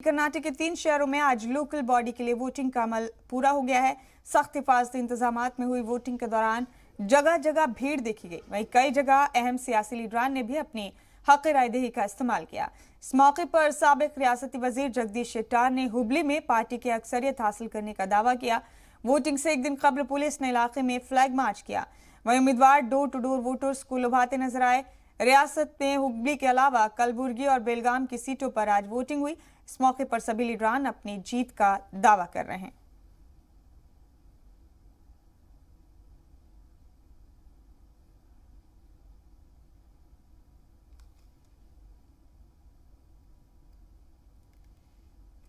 कर्नाटक के 3 शहरों में आज लोकल बॉडी के लिए वोटिंग का अमल पूरा हो गया है। सख्त हिफाजती इंतजामात में हुई वोटिंग के दौरान जगह जगह भीड़ देखी गई। वहीं कई जगह अहम सियासी लीडरान ने भी अपनी हक रायदही का इस्तेमाल किया। इस मौके पर साबिक रियासती वजीर जगदीश शेट्टार ने हुबली में पार्टी की अक्सरियत हासिल करने का दावा किया। वोटिंग से एक दिन कबल पुलिस ने इलाके में फ्लैग मार्च किया। वहीं उम्मीदवार डोर टू डोर वोटर्स को लुभाते नजर आए। रियासत में हुबली के अलावा कलबुर्गी और बेलगाम की सीटों पर आज वोटिंग हुई। इस मौके पर सभी लीडरान अपनी जीत का दावा कर रहे हैं।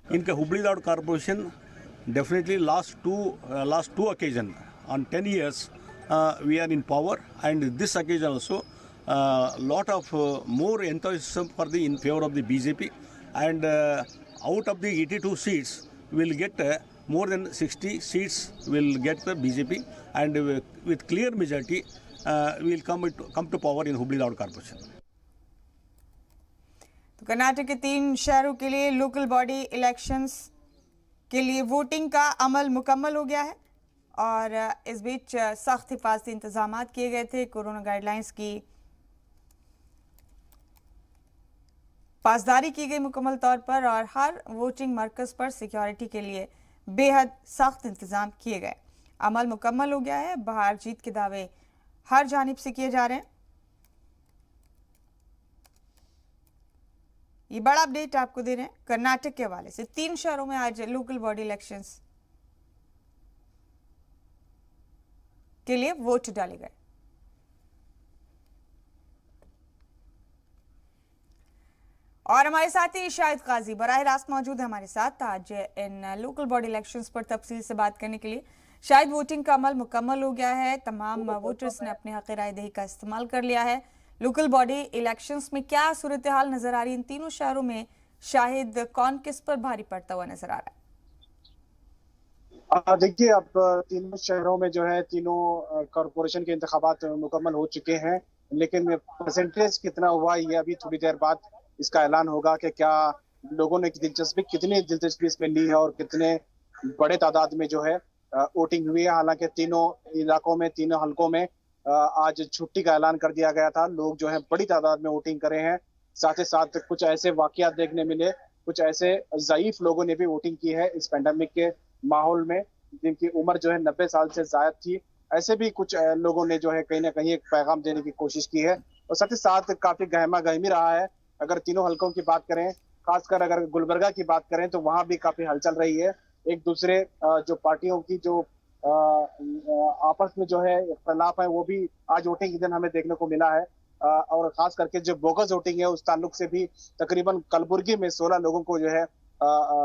In Hubli Dad Corporation, definitely last two occasion on 10 years we are in power, and this occasion also lot of more enthusiasm for in favor of the BJP, and out of the 82 seats will get more than 60 seats will get the BJP, and with clear majority we will come to power in Hubli Dad Corporation. तो कर्नाटक के 3 शहरों के लिए local body elections के लिए voting का अमल मुकम्मल हो गया है और इस बीच सख्त हिफाजती इंतजामात किए गए थे। कोरोना गाइडलाइंस की पासदारी की गई मुकम्मल तौर पर और हर वोटिंग मरकज पर सिक्योरिटी के लिए बेहद सख्त इंतजाम किए गए। अमल मुकम्मल हो गया है। बाहर जीत के दावे हर जानिब से किए जा रहे हैं। ये बड़ा अपडेट आपको दे रहे हैं कर्नाटक के हवाले से। 3 शहरों में आज लोकल बॉडी इलेक्शंस के लिए वोट डाले गए। और हमारे साथी शाहिद काजी बराह रास्त मौजूद है हमारे साथ आज इन लोकल बॉडी इलेक्शंस पर तफसील से बात करने के लिए। शायद वोटिंग का अमल मुकम्मल हो गया है। तमाम वोटर्स ने अपने हक रायदही का इस्तेमाल कर लिया है। लोकल बॉडी इलेक्शंस में क्या सूरत हाल नजर आ रही है इन तीनों शहरों में? शाहिद, कौन किस पर भारी पड़ता हुआ नजर आ रहा है? देखिए, अब तीनों शहरों में जो है तीनों कॉरपोरेशन के इंतखाबात मुकम्मल हो चुके हैं, लेकिन परसेंटेज कितना हुआ ये अभी थोड़ी देर बाद इसका ऐलान होगा कि क्या लोगों ने कितनी दिलचस्पी इसमें ली है और कितने बड़े तादाद में जो है वोटिंग हुई है। हालांकि तीनों इलाकों में, तीनों हलकों में आज छुट्टी का ऐलान कर दिया गया था। लोग जो है बड़ी तादाद में वोटिंग करे हैं। साथ ही साथ कुछ ऐसे वाकयात देखने मिले, कुछ ऐसे ज़ईफ लोगों ने भी वोटिंग की है इस पैंडेमिक के माहौल में, जिनकी उम्र जो है 90 साल से ज्यादा थी। ऐसे भी कुछ लोगों ने जो है कहीं ना कहीं एक पैगाम देने की कोशिश की है और साथ ही साथ काफी गहमा गहमी रहा है। अगर तीनों हलकों की बात करें, खासकर अगर गुलबर्गा की बात करें, तो वहां भी काफी हलचल रही है। एक दूसरे जो पार्टियों की जो आपस में जो है इख्तलाफ है वो भी आज वोटिंग के दिन हमें देखने को मिला है। और खास करके जो बोगस वोटिंग है उस ताल्लुक से भी तकरीबन कलबुर्गी में 16 लोगों को जो है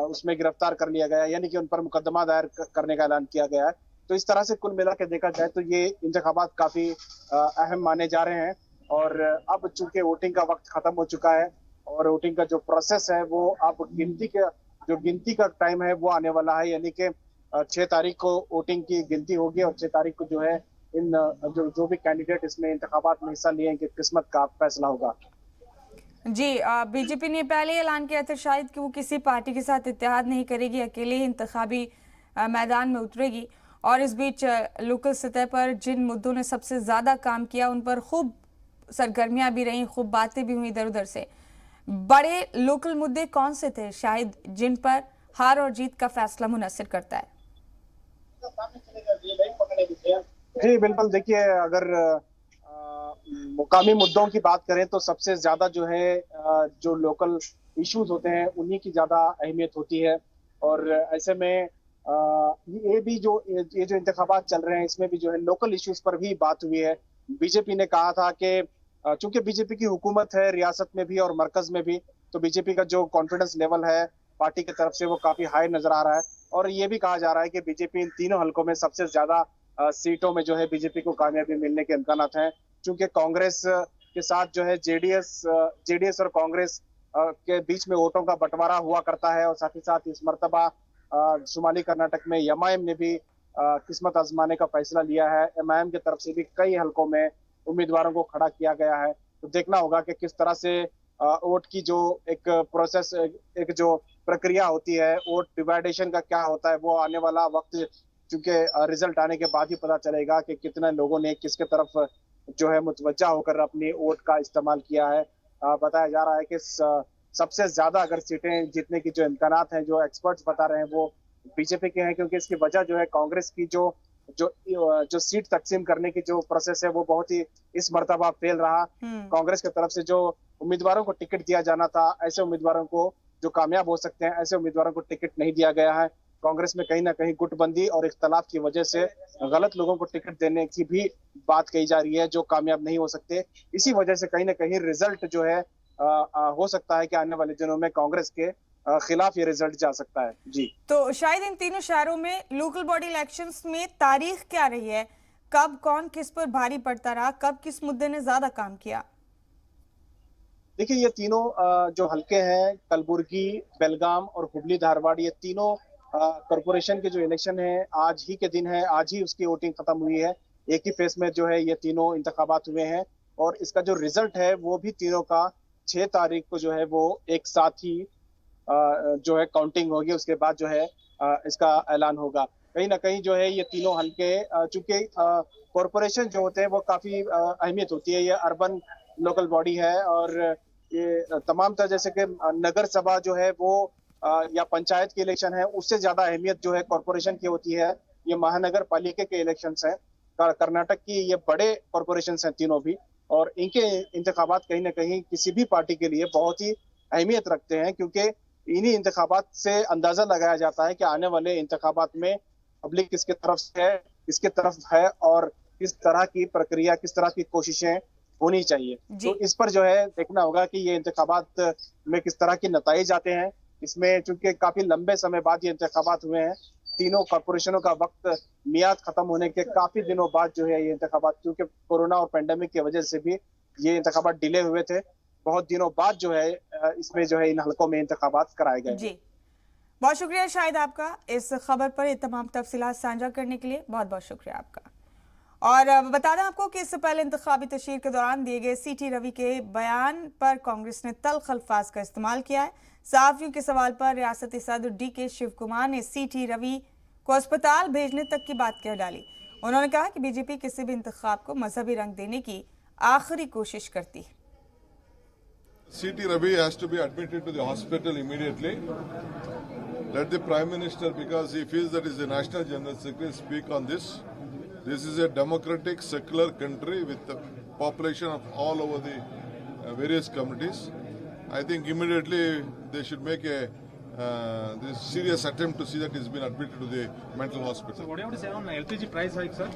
उसमें गिरफ्तार कर लिया गया, यानी कि उन पर मुकदमा दायर करने का ऐलान किया गया है। तो इस तरह से कुल मिला के देखा जाए तो ये इंतखाबात काफी अहम माने जा रहे हैं। और अब चूंकि वोटिंग का वक्त खत्म हो चुका है और वोटिंग का जो प्रोसेस है वो अब गिनती का टाइम है वो आने वाला है, यानी कि 6 तारीख को वोटिंग की गिनती होगी और 6 तारीख को जो है इन जो भी कैंडिडेट इसमें इंतखाबात में हिस्सा लिए कि किस्मत का फैसला होगा। जी, बीजेपी ने पहले ऐलान किया था शायद कि वो किसी पार्टी के साथ इत्तेहाद नहीं करेगी, अकेले ही इंतखाबी मैदान में उतरेगी। और इस बीच लोकल सतह पर जिन मुद्दों ने सबसे ज्यादा काम किया उन पर खूब सरगर्मियां भी रही, खूब बातें भी हुई इधर उधर से। बड़े लोकल मुद्दे कौन से थे शायद जिन पर हार और जीत का फैसला मुनस्सिर करता है? जी बिल्कुल, देखिए अगर मुकामी मुद्दों की बात करें तो सबसे ज्यादा जो है जो लोकल इश्यूज होते हैं उन्हीं की ज्यादा अहमियत होती है। और ऐसे में ये जो इंतखाबात चल रहे हैं इसमें भी जो है लोकल इश्यूज पर भी बात हुई है। बीजेपी ने कहा था कि चूंकि बीजेपी की हुकूमत है रियासत में भी और मरकज में भी, तो बीजेपी का जो कॉन्फिडेंस लेवल है पार्टी की तरफ से वो काफी हाई नजर आ रहा है। और ये भी कहा जा रहा है कि बीजेपी इन तीनों हलकों में सबसे ज्यादा सीटों में जो है बीजेपी को कामयाबी मिलने के इम्कानात हैं। चूंकि कांग्रेस के साथ जो है जेडीएस और कांग्रेस के बीच में वोटों का बंटवारा हुआ करता है। और साथ ही साथ इस मर्तबा शुमाली कर्नाटक में एमआईएम ने भी किस्मत आजमाने का फैसला लिया है। एमआईएम की तरफ से भी कई हलकों में उम्मीदवारों को खड़ा किया गया है। तो देखना होगा कि किस तरह से वोट की जो एक प्रोसेस, एक जो प्रक्रिया होती है, वोट डिवाइडेशन का क्या होता है, वो आने वाला वक्त क्योंकि रिजल्ट आने के बाद ही पता चलेगा कि कितने लोगों ने किसके तरफ जो है मुतवज्जा होकर अपनी वोट का इस्तेमाल किया है। बताया जा रहा है कि सबसे ज्यादा अगर सीटें जीतने की जो इम्कानात हैं, जो एक्सपर्ट्स बता रहे हैं, वो बीजेपी के हैं, क्योंकि इसकी वजह जो है कांग्रेस की जो जो जो सीट तकसीम करने की जो प्रोसेस है वो बहुत ही इस मर्तबा फेल रहा। कांग्रेस की तरफ से जो उम्मीदवारों को टिकट दिया जाना था, ऐसे उम्मीदवारों को जो कामयाब हो सकते हैं, ऐसे उम्मीदवारों को टिकट नहीं दिया गया है। कांग्रेस में कहीं ना कहीं गुटबंदी और इख्तलाफ की वजह से गलत लोगों को टिकट देने की भी बात कही जा रही है, जो कामयाब नहीं हो सकते। इसी वजह से कहीं ना कहीं रिजल्ट जो है हो सकता है कि आने वाले दिनों में कांग्रेस के खिलाफ ये रिजल्ट जा सकता है। जी, तो शायद इन तीनों शहरों में लोकल बॉडी इलेक्शंस में तारीख क्या रही है, कब कौन किस पर भारी पड़ता रहा, कब किस मुद्दे ने ज्यादा काम किया? देखिए, ये तीनों जो हल्के हैं, कलबुर्गी, बेलगाम और हुबली धारवाड़, ये तीनों कॉरपोरेशन के जो इलेक्शन है आज ही के दिन है, आज ही उसकी वोटिंग खत्म हुई है। एक ही फेस में जो है ये तीनों इंतखाबात हुए हैं और इसका जो रिजल्ट है वो भी तीनों का 6 तारीख को जो है वो एक साथ ही जो है काउंटिंग होगी। उसके बाद जो है इसका ऐलान होगा। कहीं ना कहीं जो है ये तीनों हल्के, चूंकि कॉरपोरेशन जो होते हैं वो काफी अहमियत होती है, ये अर्बन लोकल बॉडी है और ये तमाम तरह, जैसे कि नगर सभा जो है वो या पंचायत के इलेक्शन है, उससे ज्यादा अहमियत जो है कॉरपोरेशन की होती है। ये महानगर पालिका के इलेक्शन है, कर्नाटक की ये बड़े कॉरपोरेशन हैं तीनों भी, और इनके इंतखाबात कहीं ना कहीं किसी भी पार्टी के लिए बहुत ही अहमियत रखते हैं, क्योंकि इन्हीं इंतखाबात से अंदाजा लगाया जाता है कि आने वाले इंतखाबात में पब्लिक किसके तरफ से है, किसके तरफ है और किस तरह की प्रक्रिया, किस तरह की कोशिशें होनी चाहिए। तो इस पर जो है देखना होगा कि ये इंतखाबात में किस तरह के नतीजे आते हैं। इसमें चूंकि काफी लंबे समय बाद ये इंतखाबात हुए हैं, तीनों कॉरपोरेशनों का वक्त मियाद खत्म होने के काफी दिनों बाद जो है ये इंतखाबात, क्योंकि कोरोना और पेंडेमिक की वजह से भी ये इंतखाबात डिले हुए थे, बहुत दिनों बाद जो है इसमें जो है इन हलकों में इंतखाबात कराए गए। जी, बहुत शुक्रिया शाहिद आपका इस खबर पर ये तमाम तफसीलात साझा करने के लिए, बहुत बहुत शुक्रिया आपका। और बता दें आपको कि इससे पहले इंतखाबी तशहीर के दौरान दिए गए सीटी रवि के बयान पर कांग्रेस ने तल्ख अल्फाज का इस्तेमाल किया है। सहाफियों के सवाल पर रियासती सदर DK शिव कुमार ने सीटी रवि को अस्पताल भेजने तक की बात कह डाली। उन्होंने कहा कि बीजेपी किसी भी इंतखाब को मजहबी रंग देने की आखिरी कोशिश करती है। CT Ravi has to be admitted to the hospital immediately. Let the Prime Minister, because he feels that is the National General Secretary, speak on this. This is a democratic, secular country with a population of all over the various communities. I think immediately they should make a this serious attempt to see that he's been admitted to the mental hospital. So what do you have to say on LPG price hike, sir?